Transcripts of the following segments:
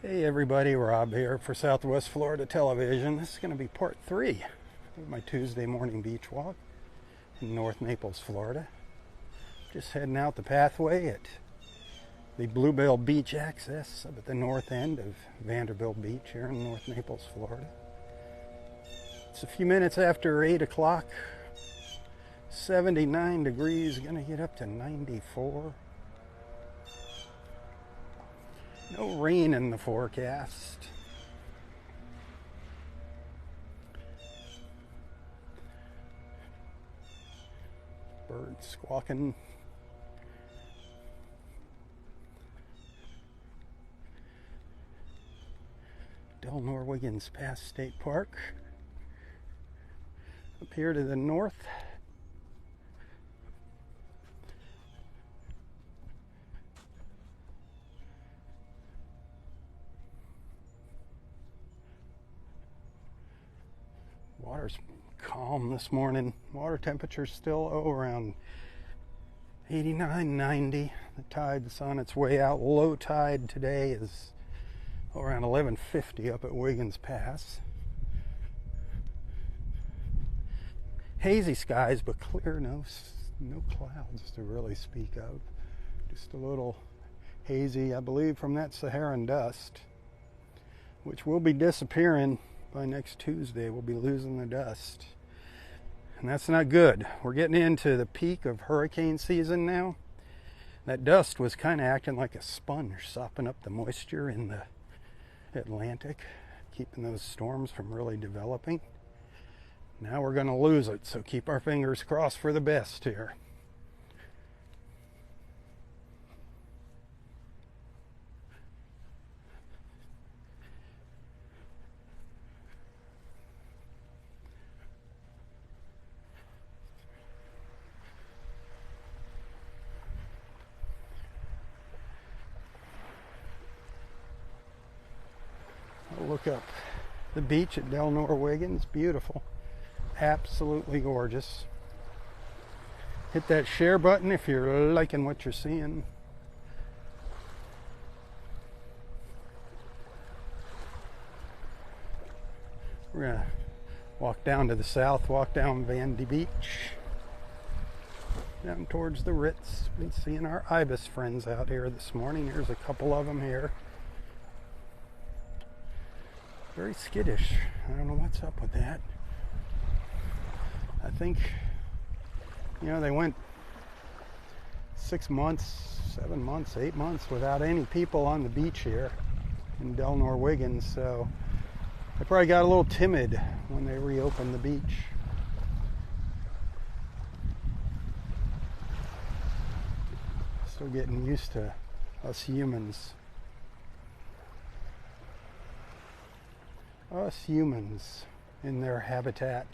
Hey everybody, Rob here for Southwest Florida Television. This is going to be part 3 of my Tuesday morning beach walk in North Naples, Florida. Just heading out the pathway at the Bluebell Beach access up at the north end of Vanderbilt Beach here in North Naples, Florida. It's a few minutes after 8 o'clock. 79 degrees, going to get up to 94. No rain in the forecast. Birds squawking. Del Norwiggins Pass State Park. Up here to the north. Water's calm this morning. Water temperature's still around 89, 90. The tide's on its way out. Low tide today is around 11:50 up at Wiggins Pass. Hazy skies, but clear, no clouds to really speak of. Just a little hazy, I believe, from that Saharan dust, which will be disappearing by next Tuesday. We'll be losing the dust. And that's not good. We're getting into the peak of hurricane season now. That dust was kind of acting like a sponge, sopping up the moisture in the Atlantic, keeping those storms from really developing. Now we're going to lose it, so keep our fingers crossed for the best here. Look up the beach at Del Norwiggins. Beautiful. Absolutely gorgeous. Hit that share button if you're liking what you're seeing. We're going to walk down to the south, walk down Vandy Beach, down towards the Ritz. Been seeing our ibis friends out here this morning. There's a couple of them here. Very skittish. I don't know what's up with that. I think, they went 6 months, 7 months, 8 months without any people on the beach here in Del Norwiggins, so they probably got a little timid when they reopened the beach. Still getting used to us humans. Us humans in their habitat.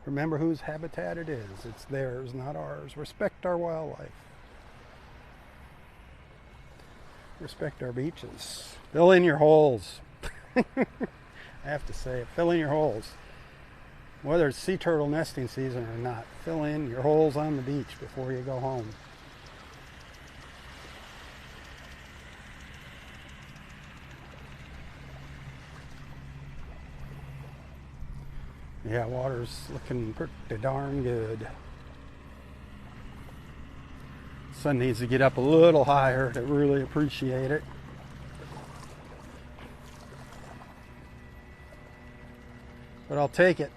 Remember whose habitat it is. It's theirs, not ours. Respect our wildlife. Respect our beaches. Fill in your holes. I have to say it. Fill in your holes. Whether it's sea turtle nesting season or not, fill in your holes on the beach before you go home. Yeah, water's looking pretty darn good. Sun needs to get up a little higher to really appreciate it. But I'll take it.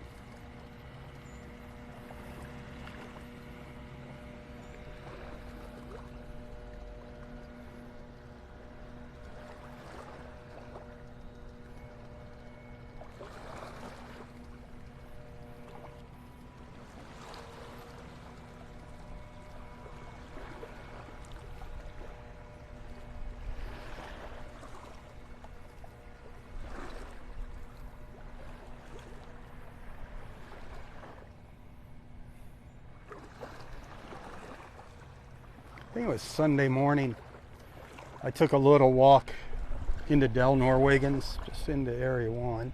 I think it was Sunday morning. I took a little walk into Del Norwiggins, just into Area 1.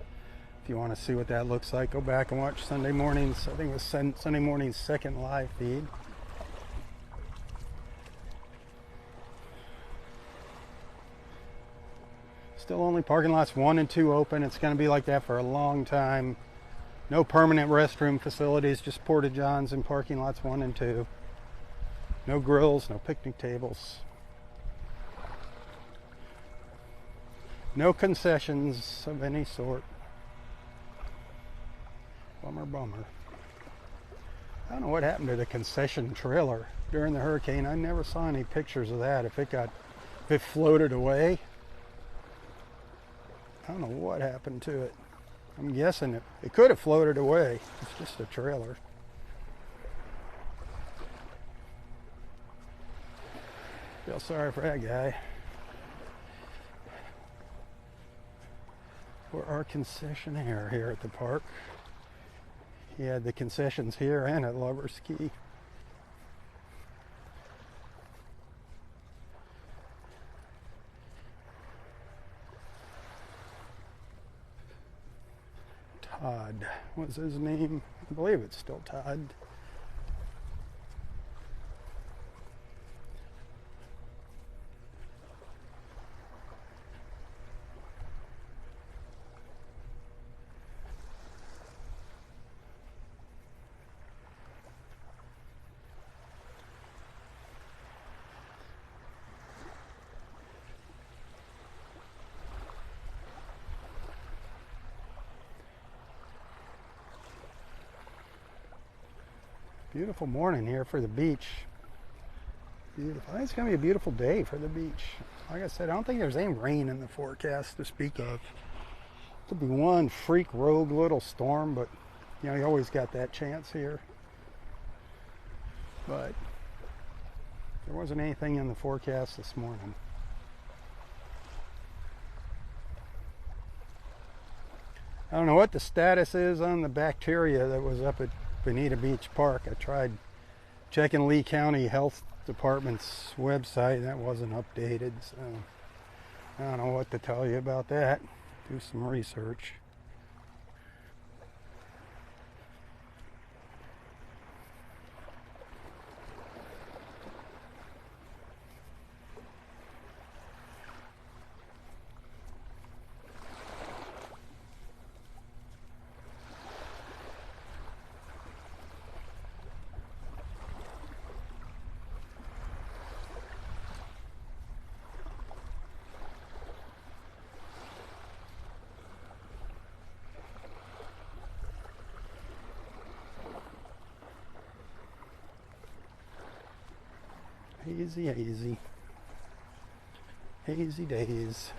If you want to see what that looks like, go back and watch Sunday morning's, I think it was Sunday morning's second live feed. Still only parking lots 1 and 2 open. It's going to be like that for a long time. No permanent restroom facilities, just porta-johns in parking lots 1 and 2. No grills, no picnic tables. No concessions of any sort. Bummer, bummer. I don't know what happened to the concession trailer during the hurricane. I never saw any pictures of that. If it floated away, I don't know what happened to it. I'm guessing it could have floated away. It's just a trailer. Feel sorry for that guy. For our concessionaire here at the park. He had the concessions here and at Lover's Key. Todd was his name. I believe it's still Todd. Beautiful morning here for the beach. Beautiful. I think it's going to be a beautiful day for the beach. Like I said, I don't think there's any rain in the forecast to speak of. Could be one freak rogue little storm, but you know, you always got that chance here. But there wasn't anything in the forecast this morning. I don't know what the status is on the bacteria that was up at Bonita Beach Park. I tried checking Lee County Health Department's website, and that wasn't updated, so I don't know what to tell you about that. Do some research. Hazy, hazy. Hazy days.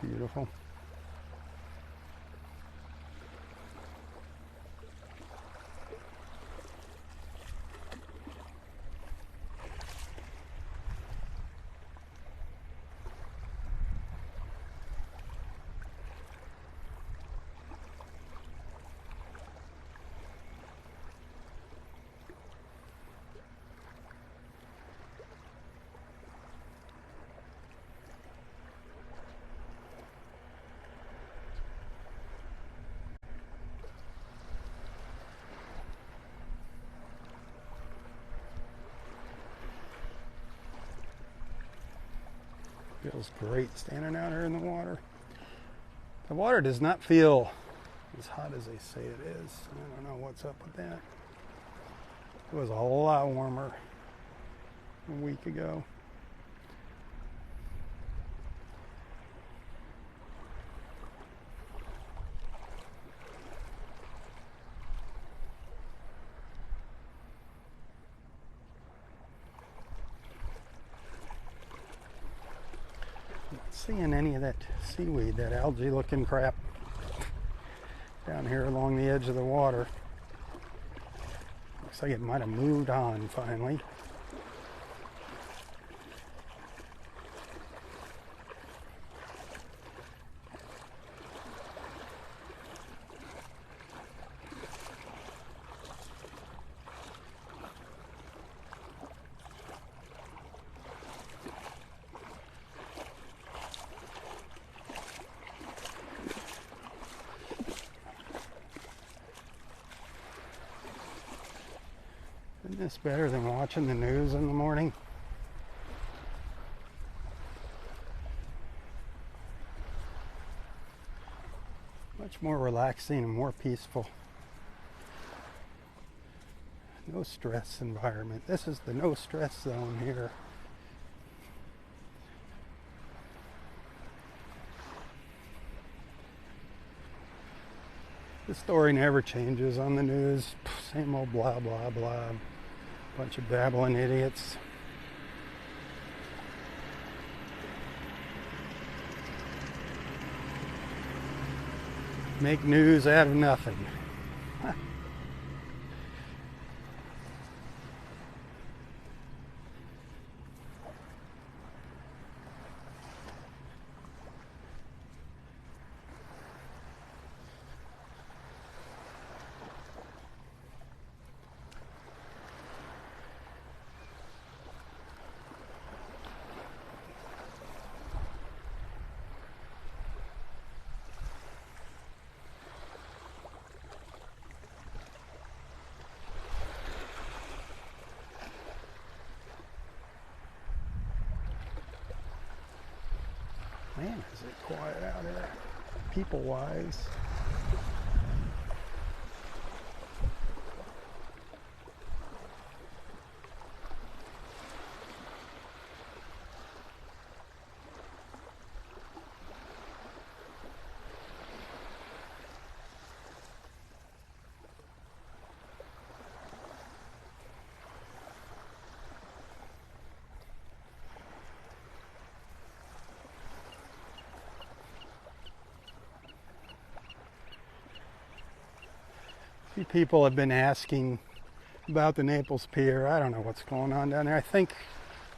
Beautiful. Feels great standing out here in the water. The water does not feel as hot as they say it is. I don't know what's up with that. It was a lot warmer a week ago. seeing any of that seaweed, that algae looking crap down here along the edge of the water. Looks like it might have moved on finally. Isn't this better than watching the news in the morning? Much more relaxing and more peaceful. No stress environment. This is the no stress zone here. The story never changes on the news. Same old blah blah blah. Bunch of babbling idiots. Make news out of nothing. Man, is it quiet out here, people-wise. A few people have been asking about the Naples Pier. I don't know what's going on down there. I think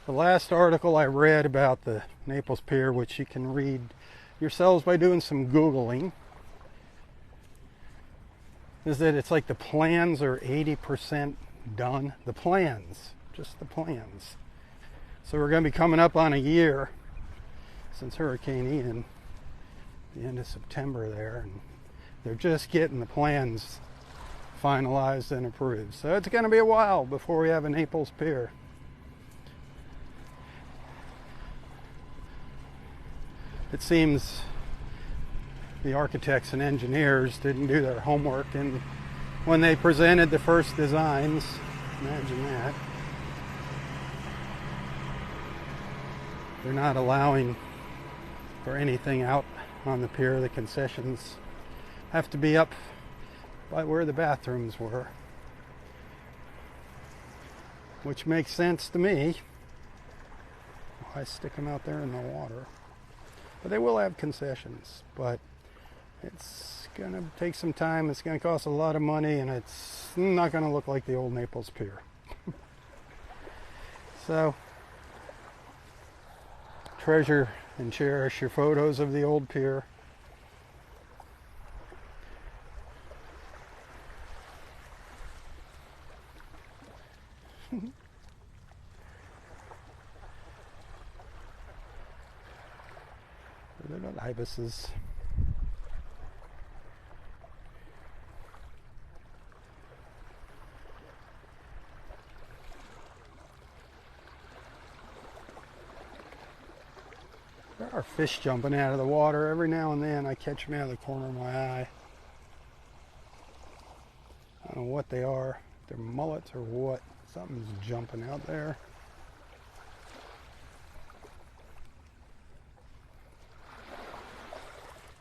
the last article I read about the Naples Pier, which you can read yourselves by doing some Googling, is that it's like the plans are 80% done. The plans, just the plans. So we're going to be coming up on a year since Hurricane Ian, the end of September there, and they're just getting the plans finalized and approved. So it's going to be a while before we have a Naples Pier. It seems the architects and engineers didn't do their homework, and when they presented the first designs, imagine that, they're not allowing for anything out on the pier. The concessions have to be up by where the bathrooms were, which makes sense to me. Why stick them out there in the water? But they will have concessions, but it's going to take some time. It's going to cost a lot of money, and it's not going to look like the old Naples Pier. So treasure and cherish your photos of the old pier. They're not ibises. There are fish jumping out of the water every now and then. I catch them out of the corner of my eye. I don't know what they are. If they're mullets or what. Something's jumping out there.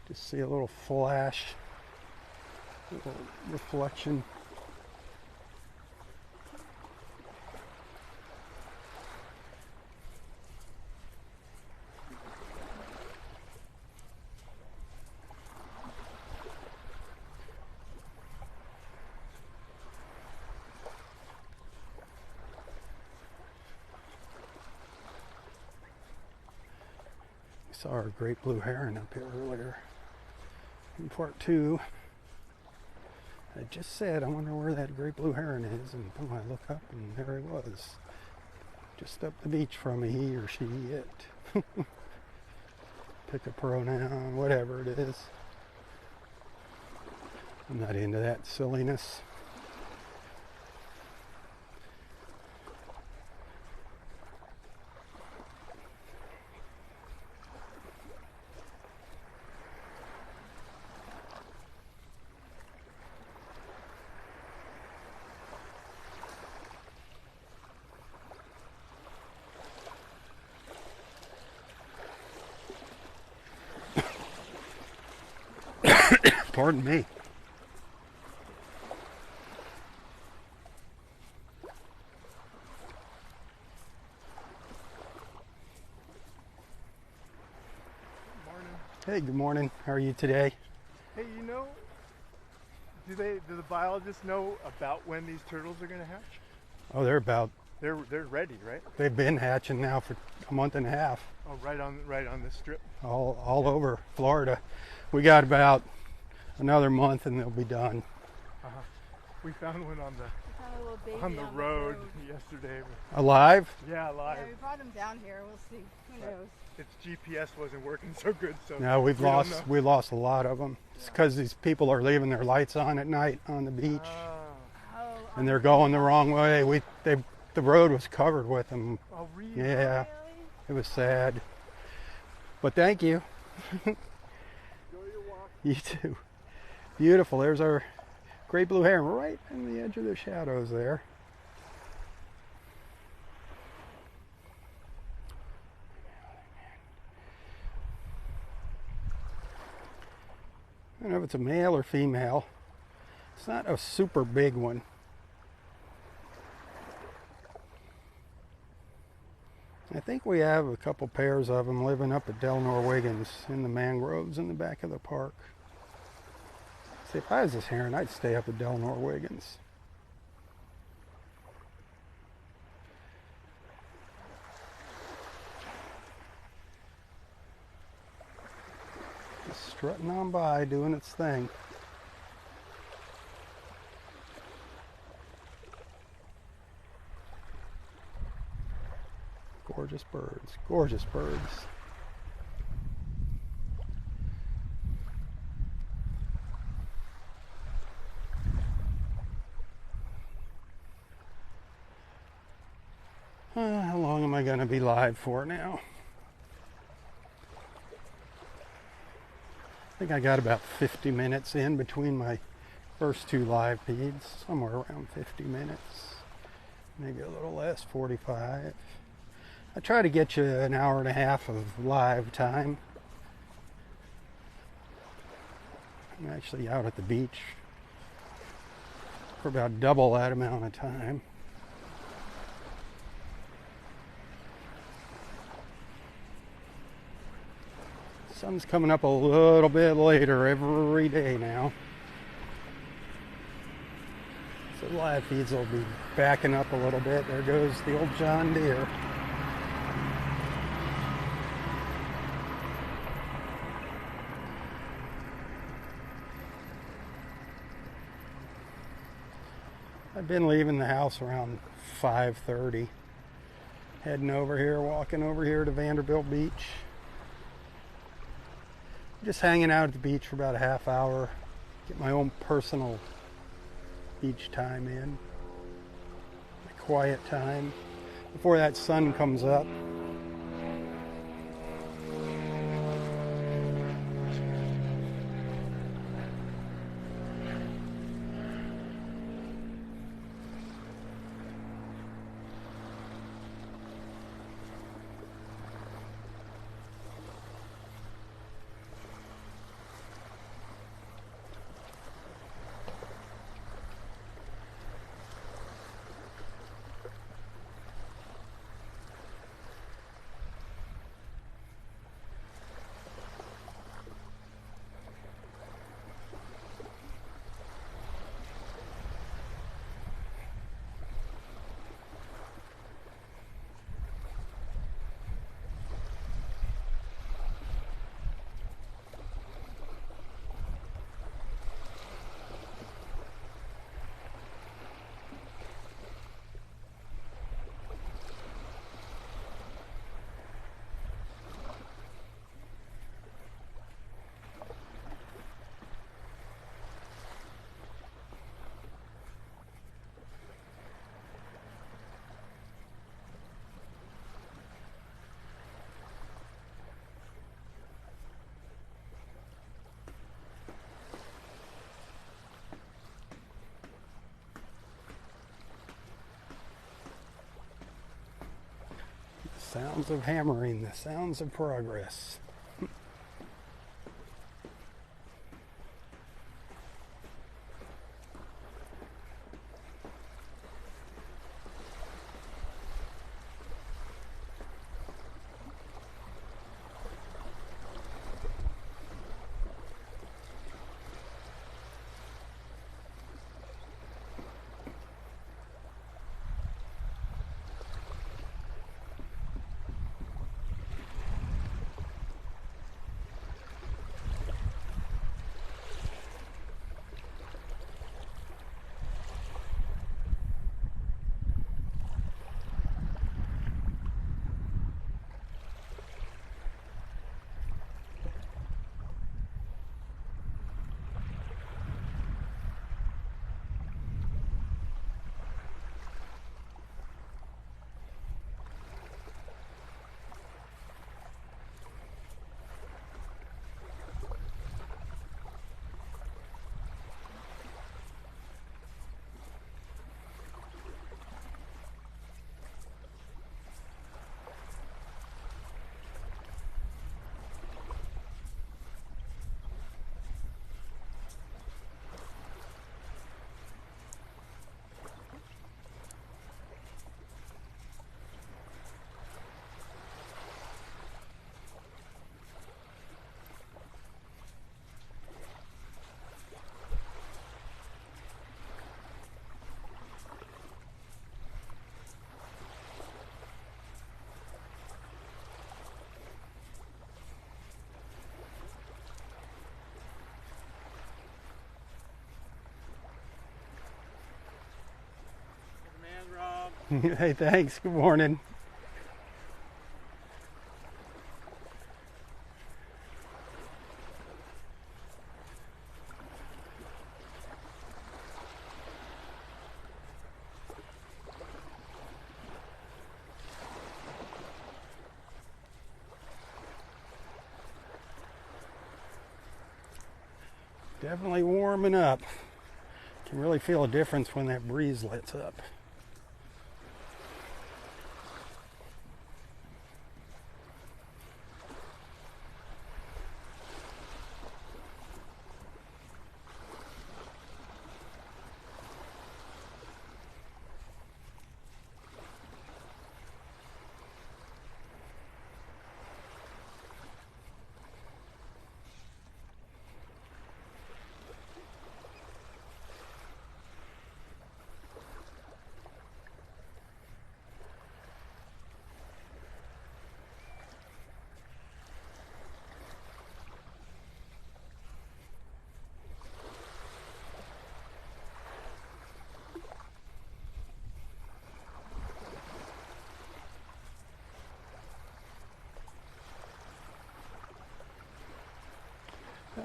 Just see a little flash, a little reflection. Saw our great blue heron up here earlier in part 2. I just said, I wonder where that great blue heron is, and boom, I look up and there he was. Just up the beach from me, he or she, it. Pick a pronoun, whatever it is. I'm not into that silliness. Pardon me. Morning. Hey, good morning. How are you today? Hey, you know, do the biologists know about when these turtles are going to hatch? Oh, They're ready, right? they've been hatching now for a month and a half. Oh, right on this strip. All over Florida. We got about another month and they'll be done. Uh-huh. We found one on We found a little baby the road yesterday. Alive? Yeah, alive. Yeah, we brought him down here. We'll see. Who knows? Its GPS wasn't working so good, so No, we don't know. lost a lot of them. It's because these people are leaving their lights on at night on the beach, Ah. and they're going the wrong way. The road was covered with them. Oh, really? Yeah, Really? it was sad. But thank you. Enjoy your walk. You too. Beautiful. There's our great blue heron right in the edge of the shadows there. I don't know if it's a male or female. It's not a super big one. I think we have a couple pairs of them living up at Del Norwiggins in the mangroves in the back of the park. See, if I was this heron, I'd stay up at Del Norwiggins. Just strutting on by, doing its thing. Gorgeous birds, gorgeous birds. How long am I going to be live for now? I think I got about 50 minutes in between my first 2 live feeds, somewhere around 50 minutes, maybe a little less, 45. I try to get you an hour and a half of live time. I'm actually out at the beach for about double that amount of time. Sun's coming up a little bit later every day now. So live feeds will be backing up a little bit. There goes the old John Deere. I've been leaving the house around 5:30, heading over here, walking over here to Vanderbilt Beach. Just hanging out at the beach for about a half hour, get my own personal beach time in, my quiet time, before that sun comes up. Sounds of hammering, the sounds of progress. Man, Rob. Hey, thanks. Good morning. Definitely warming up. Can really feel a difference when that breeze lets up.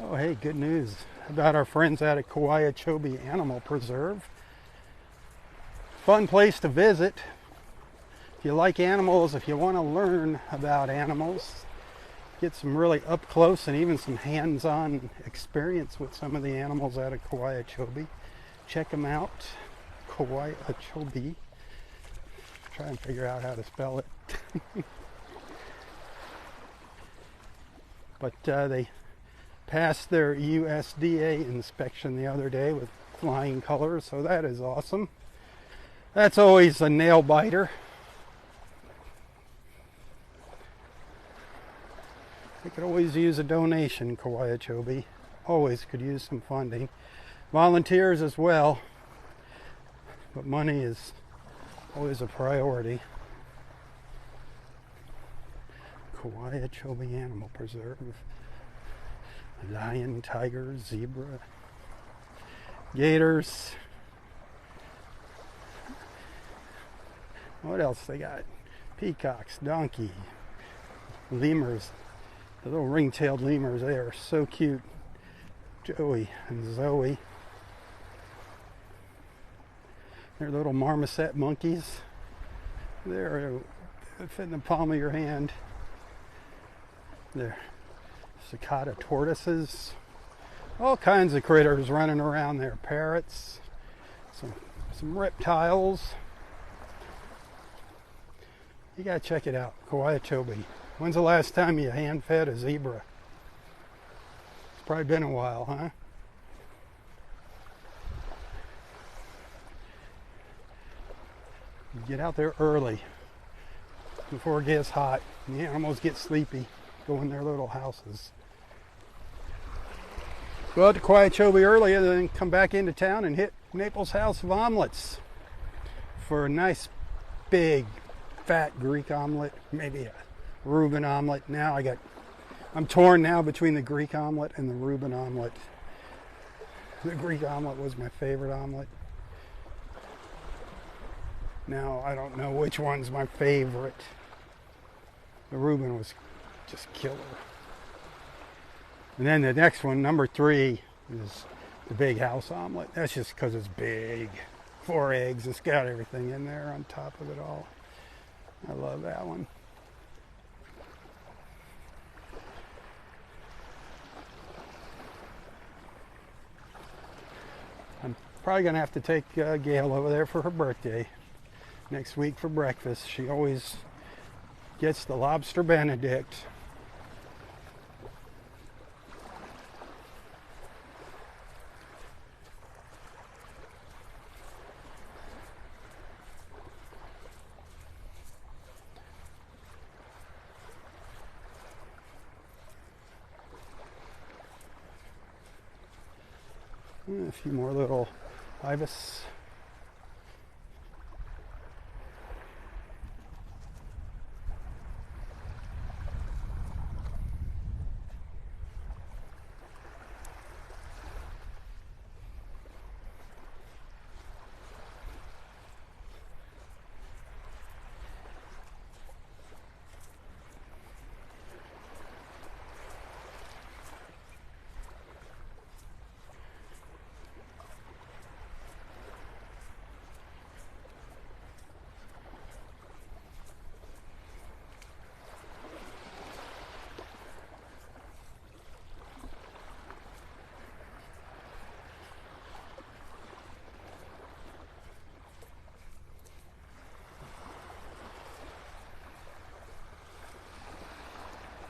Oh, hey, good news about our friends out at Kauai Animal Preserve. Fun place to visit. If you like animals, if you want to learn about animals, get some really up close and even some hands-on experience with some of the animals out of Kauai, check them out. Kauai. Try and figure out how to spell it. But they passed their USDA inspection the other day with flying colors, so that is awesome. That's always a nail biter. They could always use a donation, Kauai. Always could use some funding. Volunteers as well, but money is always a priority. Kauai Animal Preserve. Lion, tiger, zebra, gators. What else they got? Peacocks, donkey, lemurs. The little ring-tailed lemurs, they are so cute. Joey and Zoe. They're little marmoset monkeys. They're fit in the palm of your hand. They're cicada tortoises. All kinds of critters running around there. Parrots. Some reptiles. You gotta check it out, Kauai-Tobi. When's the last time you hand-fed a zebra? It's probably been a while, huh? Get out there early before it gets hot and the animals get sleepy. Go in their little houses. Go out to Kauai-Tobi early and then come back into town and hit Naples House of Omelets for a nice big fat Greek omelet, maybe a Reuben omelet. Now I'm torn now between the Greek omelet and the Reuben omelet. The Greek omelet was my favorite omelet. Now I don't know which one's my favorite. The Reuben was just killer. And then the next one, number 3, is the big house omelet. That's just because it's big. 4 eggs. It's got everything in there on top of it all. I love that one. I'm probably going to have to take Gail over there for her birthday next week for breakfast. She always gets the lobster Benedict. A few more little ibis.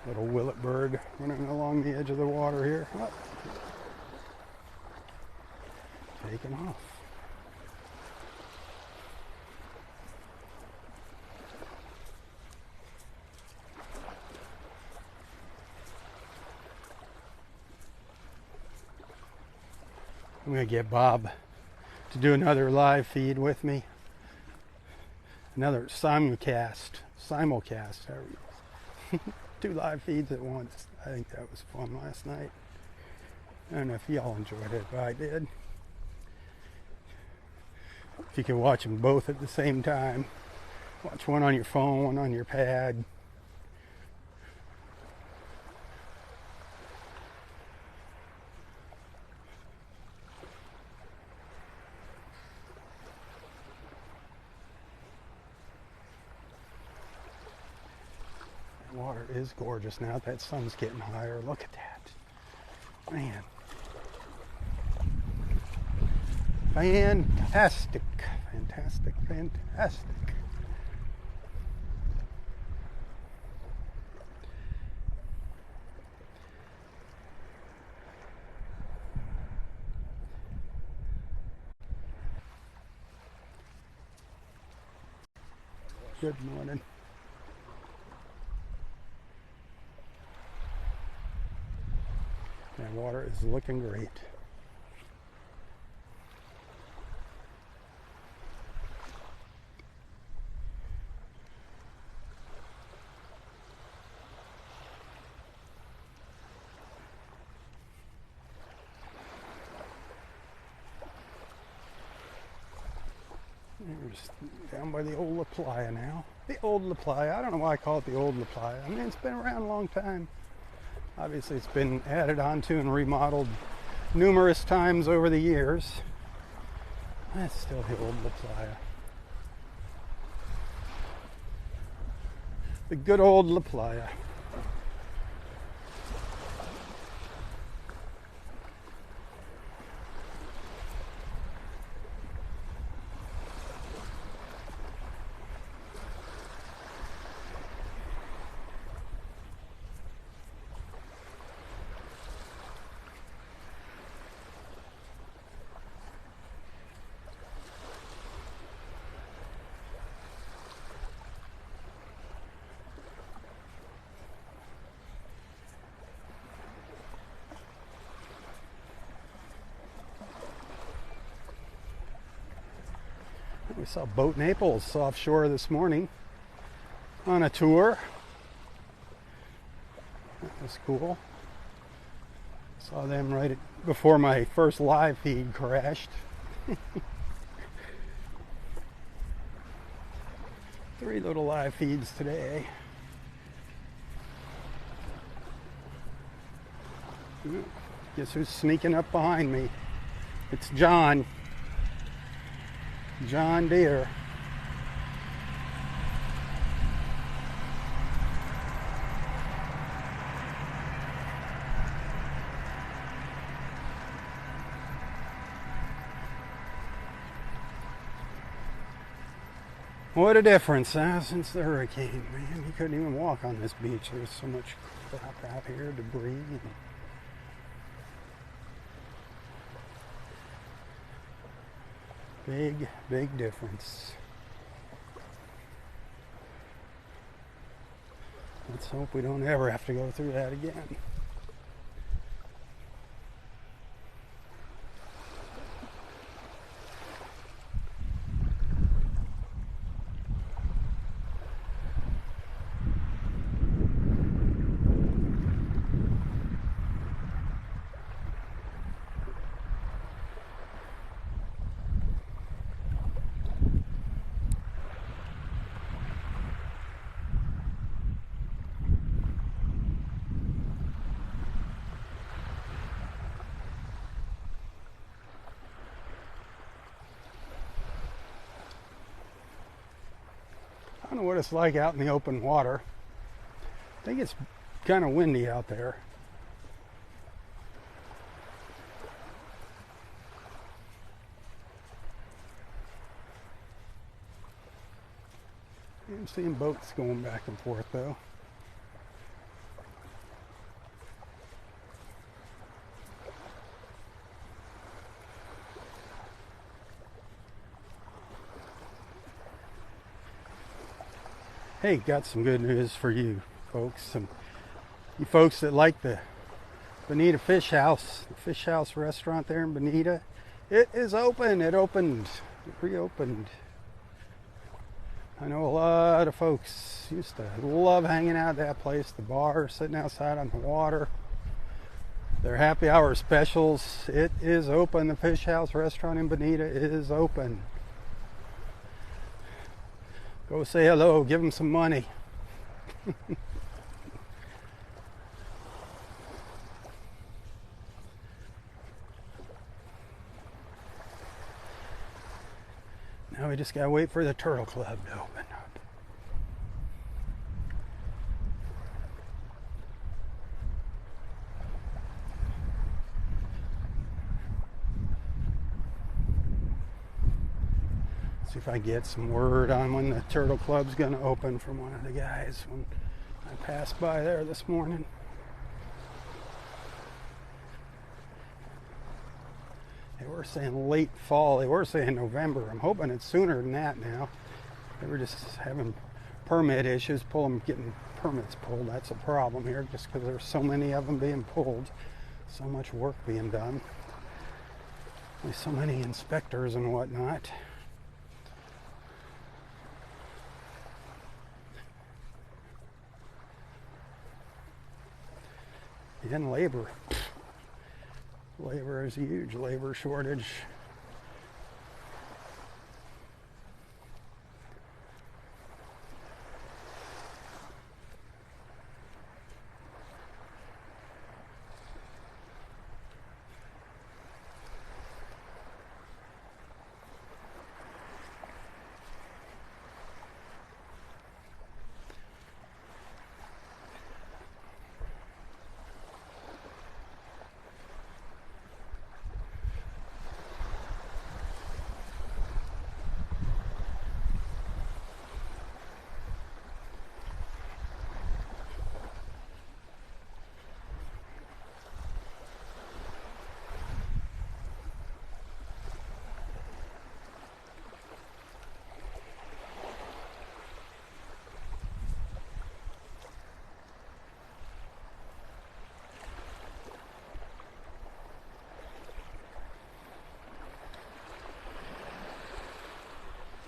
Little willet bird running along the edge of the water here. Oh. Taking off. I'm going to get Bob to do another live feed with me. Another simulcast. However you 2 live feeds at once. I think that was fun last night. I don't know if y'all enjoyed it, but I did. If you can watch them both at the same time. Watch one on your phone, one on your pad. Water is gorgeous now that sun's getting higher. Look at that. Man. Fantastic. Fantastic. Fantastic. Good morning. That water is looking great. We're just down by the old La Playa now. The old La Playa. I don't know why I call it the old La Playa. I mean, it's been around a long time. Obviously, it's been added onto and remodeled numerous times over the years. That's still the old La Playa. The good old La Playa. We saw Boat Naples offshore this morning on a tour. That was cool. Saw them right before my first live feed crashed. 3 little live feeds today. Guess who's sneaking up behind me? It's John. John Deere. What a difference, huh, since the hurricane, man. You couldn't even walk on this beach. There's so much crap out here, debris. Big, big difference. Let's hope we don't ever have to go through that again. I don't know what it's like out in the open water. I think it's kind of windy out there. I'm seeing boats going back and forth though. Hey, got some good news for you folks. You folks that like the Bonita Fish House, the Fish House restaurant there in Bonita, it is open. It opened. It reopened. I know a lot of folks used to love hanging out at that place, the bar, sitting outside on the water. Their happy hour specials. It is open. The Fish House restaurant in Bonita is open. Go say hello, give them some money. Now we just gotta wait for the Turtle Club to open up. See if I get some word on when the Turtle Club's gonna open from one of the guys when I passed by there this morning. They were saying late fall. They were saying November. I'm hoping it's sooner than that now. They were just having permit issues, getting permits pulled. That's a problem here just because there's so many of them being pulled. So much work being done. There's so many inspectors and whatnot. And labor. Labor is huge. Labor shortage.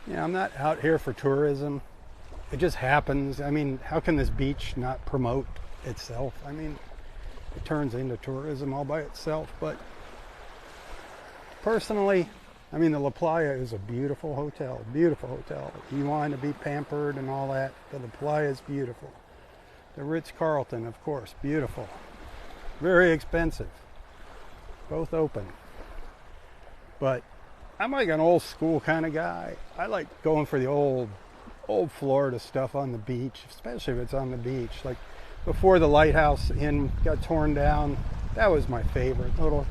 Yeah, I'm not out here for tourism. It just happens. I mean, how can this beach not promote itself? I mean, it turns into tourism all by itself. But personally, I mean, the La Playa is a beautiful hotel. Beautiful hotel. You want to be pampered and all that, the La Playa is beautiful. The Ritz-Carlton, of course, beautiful. Very expensive. Both open. But I'm like an old school kind of guy. I like going for the old Florida stuff on the beach, especially if it's on the beach. Like before the Lighthouse Inn got torn down, that was my favorite. Little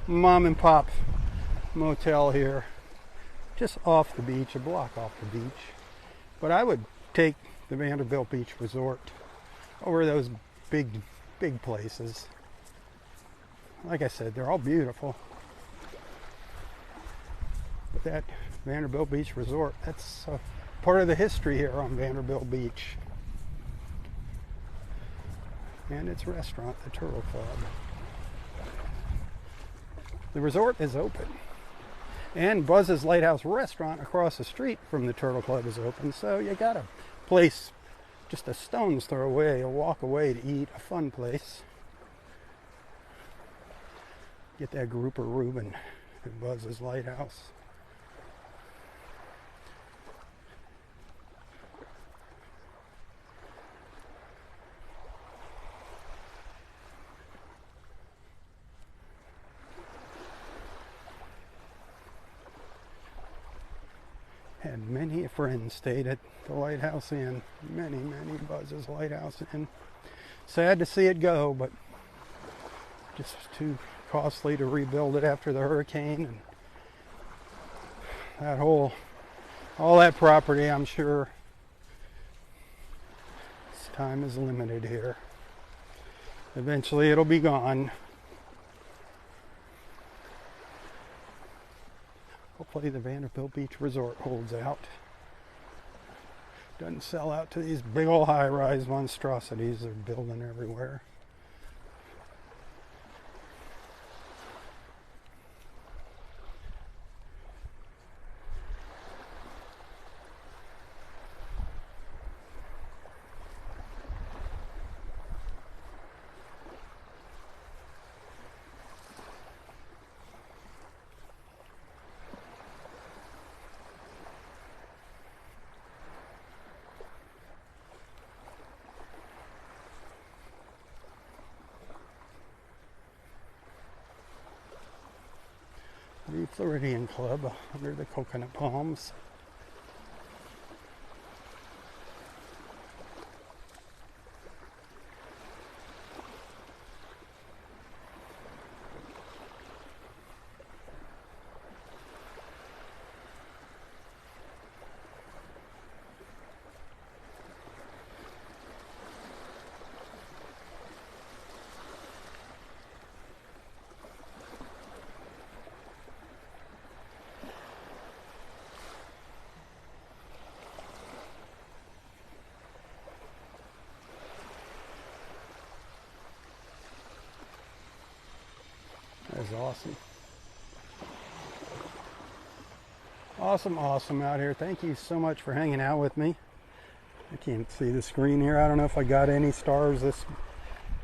mom and pop motel here, just off the beach, a block off the beach. But I would take the Vanderbilt Beach Resort over those big places. Like I said, they're all beautiful. But that Vanderbilt Beach Resort, that's part of the history here on Vanderbilt Beach. And its restaurant, the Turtle Club. The resort is open. And Buzz's Lighthouse Restaurant across the street from the Turtle Club is open. So you got a place just a stone's throw away, a walk away to eat, a fun place. Get that grouper Reuben at Buzz's Lighthouse. Had many a friend stayed at the Lighthouse Inn. Many Buzz's Lighthouse Inn. Sad to see it go, but just too costly to rebuild it after the hurricane. And that all that property, I'm sure, its time is limited here. Eventually it'll be gone. Hopefully the Vanderbilt Beach Resort holds out. Doesn't sell out to these big old high-rise monstrosities they're building everywhere. The Floridian Club under the coconut palms. That is awesome. Awesome out here. Thank you so much for hanging out with me. I can't see the screen here. I don't know if I got any stars this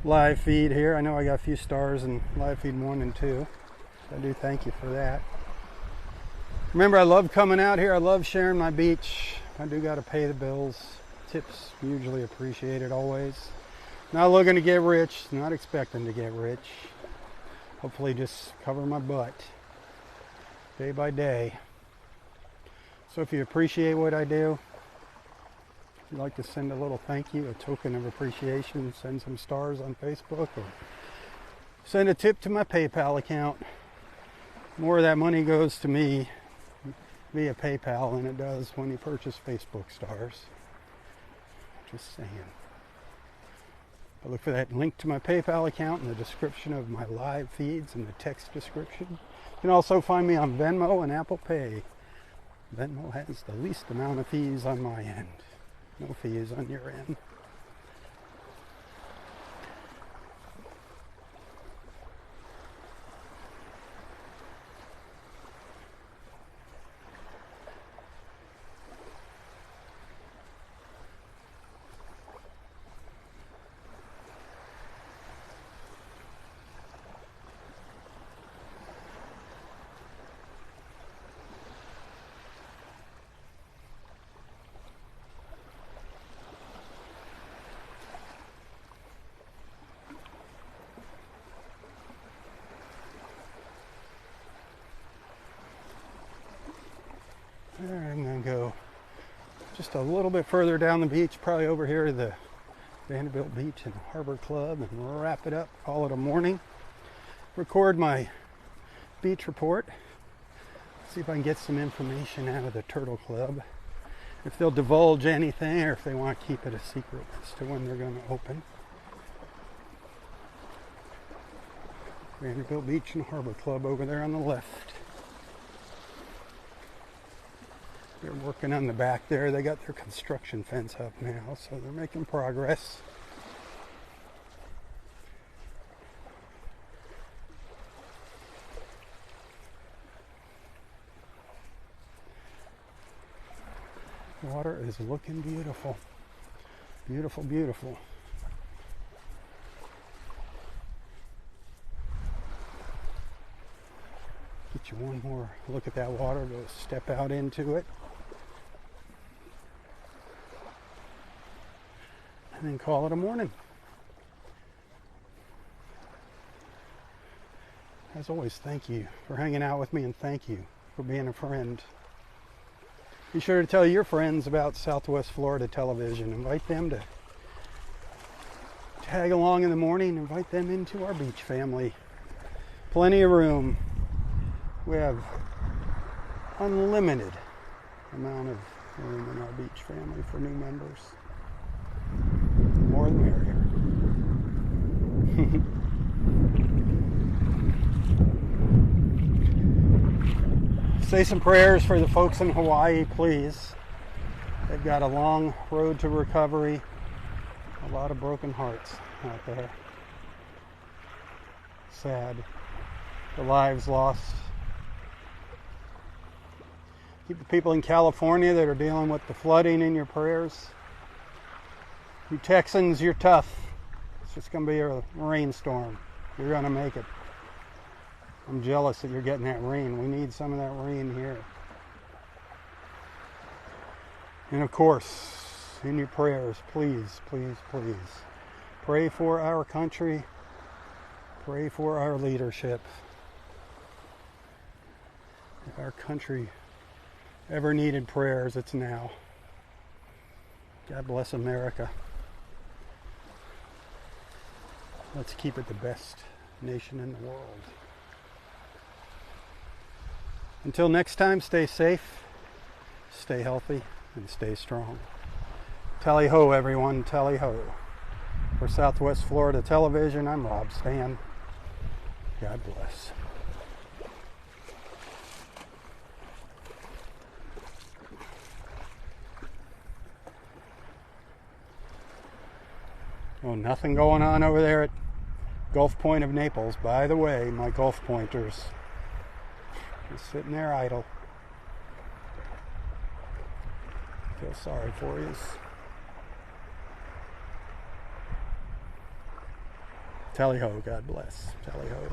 live feed here. I know I got a few stars in live feed 1 and 2. So I do thank you for that. Remember, I love coming out here. I love sharing my beach. I do got to pay the bills. Tips usually appreciated always. Not looking to get rich. Not expecting to get rich. Hopefully just cover my butt day by day. So if you appreciate what I do, if you'd like to send a little thank you, a token of appreciation, send some stars on Facebook, or send a tip to my PayPal account. More of that money goes to me via PayPal than it does when you purchase Facebook stars. Just saying. But look for that link to my PayPal account in the description of my live feeds and the text description. You can also find me on Venmo and Apple Pay. Venmo has the least amount of fees on my end. No fees on your end. There, I'm going to go just a little bit further down the beach, probably over here to the Vanderbilt Beach and Harbor Club, and wrap it up, call it a morning. Record my beach report, see if I can get some information out of the Turtle Club, if they'll divulge anything or if they want to keep it a secret as to when they're going to open. Vanderbilt Beach and Harbor Club over there on the left. They're working on the back there. They got their construction fence up now, so they're making progress. Water is looking beautiful. Beautiful, beautiful. Get you one more look at that water. Go step out into it. And then call it a morning. As always, thank you for hanging out with me, and thank you for being a friend. Be sure to tell your friends about Southwest Florida Television. Invite them to tag along in the morning. Invite them into our beach family. Plenty of room. We have unlimited amount of room in our beach family for new members. More the merrier. Say some prayers for the folks in Hawaii, please. They've got a long road to recovery. A lot of broken hearts out there. Sad. The lives lost. Keep the people in California that are dealing with the flooding in your prayers. You Texans, you're tough. It's just going to be a rainstorm. You're going to make it. I'm jealous that you're getting that rain. We need some of that rain here. And of course, in your prayers, please, please, please, pray for our country. Pray for our leadership. If our country ever needed prayers, it's now. God bless America. Let's keep it the best nation in the world. Until next time, stay safe, stay healthy, and stay strong. Tally ho, everyone, tally ho. For Southwest Florida Television, I'm Robb Stan. God bless. Oh, nothing going on over there at Gulf Point of Naples. By the way, my Gulf Pointers just sitting there idle. Feel sorry for you. Tally ho, God bless. Tally ho.